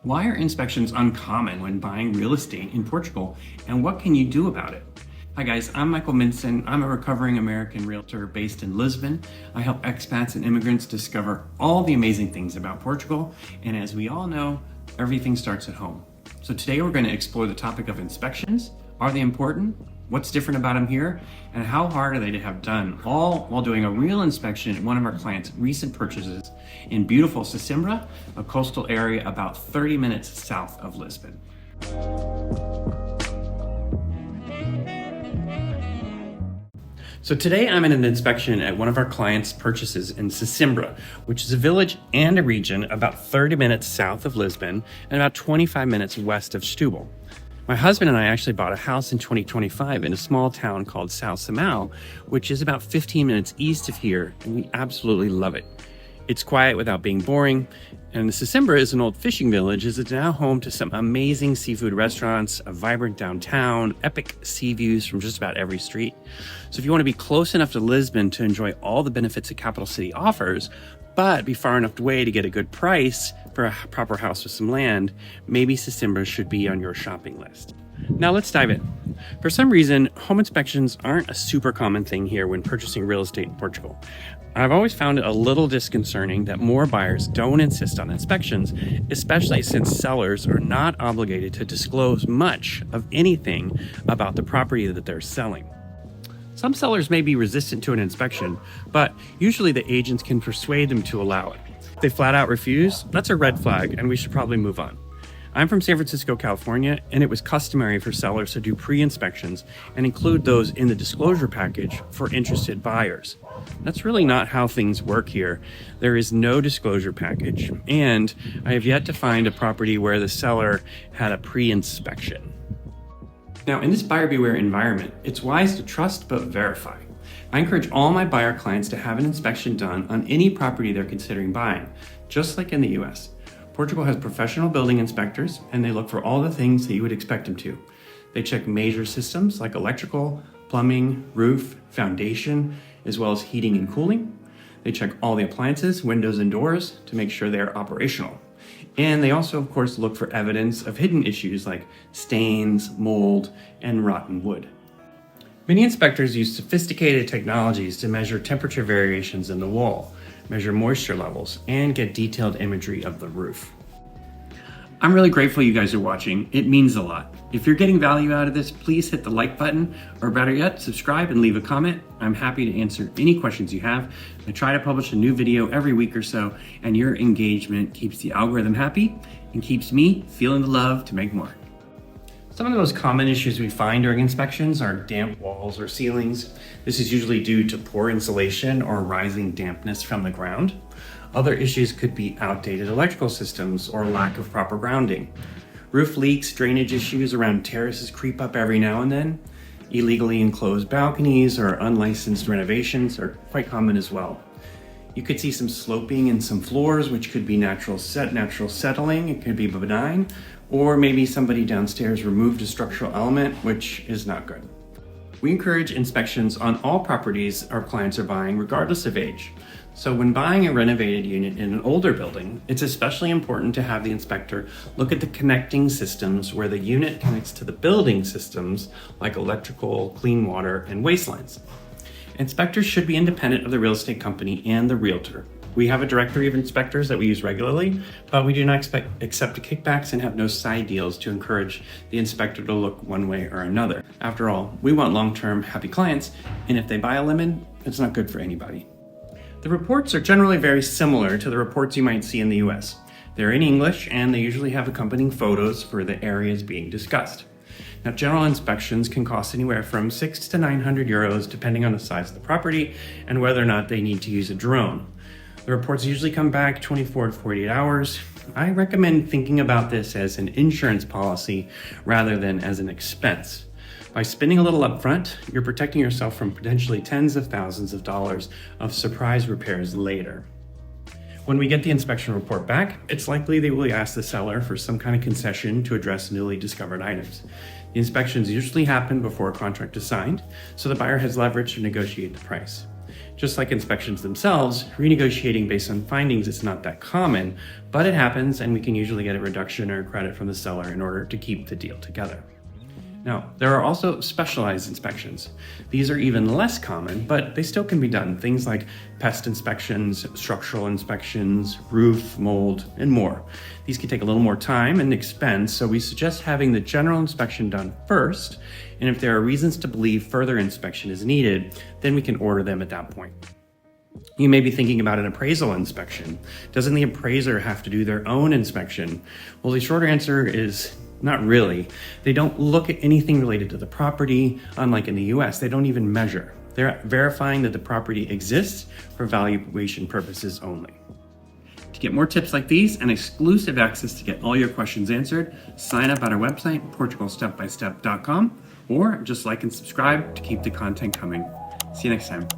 Why are inspections uncommon when buying real estate in Portugal, and what can you do about it? Hi guys, I'm Michael Minson. I'm a recovering American Realtor based in Lisbon. I help expats and immigrants discover all the amazing things about Portugal, and as we all know, everything starts at home. So today we're going to explore the topic of inspections. Are they important? What's different about them here? And how hard are they to have done, all while doing a real inspection at one of our clients' recent purchases in beautiful Sesimbra, a coastal area about 30 minutes south of Lisbon. So today I'm in an inspection at one of our clients' purchases in Sesimbra, which is a village and a region about 30 minutes south of Lisbon and about 25 minutes west of Setúbal. My husband and I actually bought a house in 2025 in a small town called Sesimbra, which is about 15 minutes east of here, and we absolutely love it. It's quiet without being boring, and Sesimbra is an old fishing village as it's now home to some amazing seafood restaurants, a vibrant downtown, epic sea views from just about every street. So if you want to be close enough to Lisbon to enjoy all the benefits a capital city offers, but be far enough away to get a good price for a proper house with some land, maybe Sesimbra should be on your shopping list. Now let's dive in. For some reason, home inspections aren't a super common thing here when purchasing real estate in Portugal. I've always found it a little disconcerting that more buyers don't insist on inspections, especially since sellers are not obligated to disclose much of anything about the property that they're selling. Some sellers may be resistant to an inspection, but usually the agents can persuade them to allow it. If they flat out refuse, that's a red flag and we should probably move on. I'm from San Francisco, California, and it was customary for sellers to do pre-inspections and include those in the disclosure package for interested buyers. That's really not how things work here. There is no disclosure package, and I have yet to find a property where the seller had a pre-inspection. Now, in this buyer beware environment, it's wise to trust but verify. I encourage all my buyer clients to have an inspection done on any property they're considering buying, just like in the US. Portugal has professional building inspectors, and they look for all the things that you would expect them to. They check major systems like electrical, plumbing, roof, foundation, as well as heating and cooling. They check all the appliances, windows, and doors to make sure they're operational. And they also, of course, look for evidence of hidden issues like stains, mold, and rotten wood. Many inspectors use sophisticated technologies to measure temperature variations in the wall, measure moisture levels, and get detailed imagery of the roof. I'm really grateful you guys are watching. It means a lot. If you're getting value out of this, please hit the like button, or better yet, subscribe and leave a comment. I'm happy to answer any questions you have. I try to publish a new video every week or so, and your engagement keeps the algorithm happy and keeps me feeling the love to make more. Some of the most common issues we find during inspections are damp walls or ceilings. This is usually due to poor insulation or rising dampness from the ground. Other issues could be outdated electrical systems or lack of proper grounding. Roof leaks, drainage issues around terraces creep up every now and then. Illegally enclosed balconies or unlicensed renovations are quite common as well. You could see some sloping in some floors, which could be natural settling. It could be benign, or maybe somebody downstairs removed a structural element, which is not good. We encourage inspections on all properties our clients are buying, regardless of age. So when buying a renovated unit in an older building, it's especially important to have the inspector look at the connecting systems where the unit connects to the building systems like electrical, clean water, and waste lines. Inspectors should be independent of the real estate company and the realtor. We have a directory of inspectors that we use regularly, but we do not accept kickbacks and have no side deals to encourage the inspector to look one way or another. After all, we want long-term happy clients, and if they buy a lemon, it's not good for anybody. The reports are generally very similar to the reports you might see in the US. They're in English, and they usually have accompanying photos for the areas being discussed. Now, general inspections can cost anywhere from 600 to 900 euros, depending on the size of the property and whether or not they need to use a drone. The reports usually come back 24 to 48 hours. I recommend thinking about this as an insurance policy rather than as an expense. By spending a little upfront, you're protecting yourself from potentially tens of thousands of dollars of surprise repairs later. When we get the inspection report back, it's likely they will ask the seller for some kind of concession to address newly discovered items. The inspections usually happen before a contract is signed, so the buyer has leverage to negotiate the price. Just like inspections themselves, renegotiating based on findings is not that common, but it happens and we can usually get a reduction or credit from the seller in order to keep the deal together. Now, there are also specialized inspections. These are even less common, but they still can be done. Things like pest inspections, structural inspections, roof, mold, and more. These can take a little more time and expense, so we suggest having the general inspection done first, and if there are reasons to believe further inspection is needed, then we can order them at that point. You may be thinking about an appraisal inspection. Doesn't the appraiser have to do their own inspection? Well, the short answer is not really. They don't look at anything related to the property. Unlike in the US, they don't even measure. They're verifying that the property exists for valuation purposes only. To get more tips like these and exclusive access to get all your questions answered, sign up at our website, portugalstepbystep.com, or just like and subscribe to keep the content coming. See you next time.